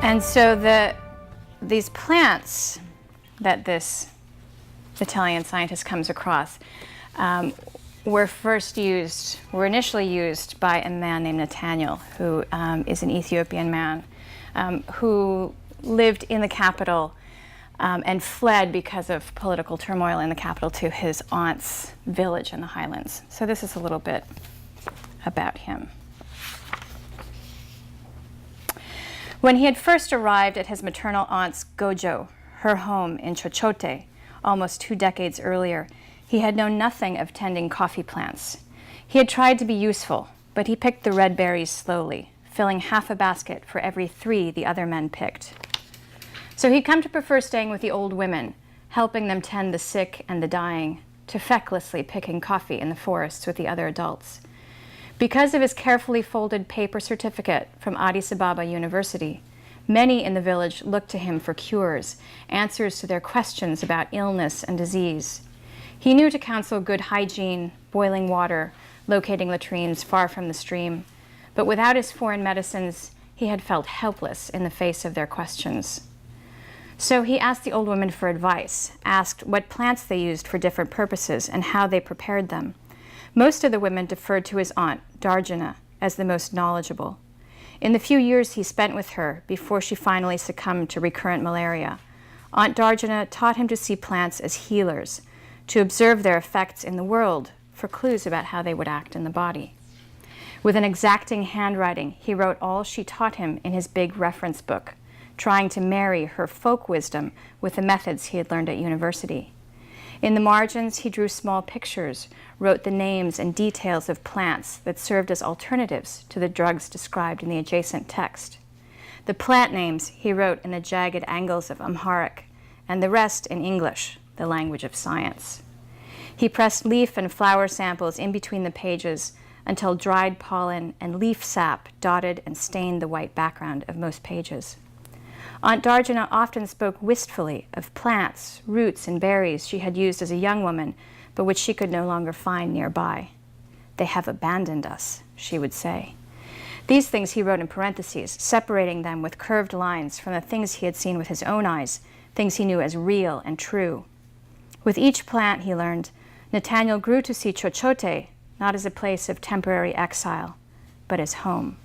And so these plants that this Italian scientist comes across were initially used by a man named Nathaniel, who is an Ethiopian man who lived in the capital and fled because of political turmoil in the capital to his aunt's village in the highlands. So this is a little bit about him. When he had first arrived at his maternal aunt's gojo, her home in Chochote, almost 2 decades earlier, he had known nothing of tending coffee plants. He had tried to be useful, but he picked the red berries slowly, filling half a basket for every 3 the other men picked. So he'd come to prefer staying with the old women, helping them tend the sick and the dying, to fecklessly picking coffee in the forests with the other adults. Because of his carefully folded paper certificate from Addis Ababa University, many in the village looked to him for cures, answers to their questions about illness and disease. He knew to counsel good hygiene, boiling water, locating latrines far from the stream, but without his foreign medicines, he had felt helpless in the face of their questions. So he asked the old women for advice, asked what plants they used for different purposes and how they prepared them. Most of the women deferred to his aunt, Darjana, as the most knowledgeable. In the few years he spent with her before she finally succumbed to recurrent malaria, Aunt Darjana taught him to see plants as healers, to observe their effects in the world for clues about how they would act in the body. With an exacting handwriting, he wrote all she taught him in his big reference book, trying to marry her folk wisdom with the methods he had learned at university. In the margins, he drew small pictures, wrote the names and details of plants that served as alternatives to the drugs described in the adjacent text. The plant names he wrote in the jagged angles of Amharic, and the rest in English, the language of science. He pressed leaf and flower samples in between the pages until dried pollen and leaf sap dotted and stained the white background of most pages. Aunt Darjana often spoke wistfully of plants, roots, and berries she had used as a young woman, but which she could no longer find nearby. "They have abandoned us," she would say. These things he wrote in parentheses, separating them with curved lines from the things he had seen with his own eyes, things he knew as real and true. With each plant, he learned, Nathaniel grew to see Chochote not as a place of temporary exile, but as home.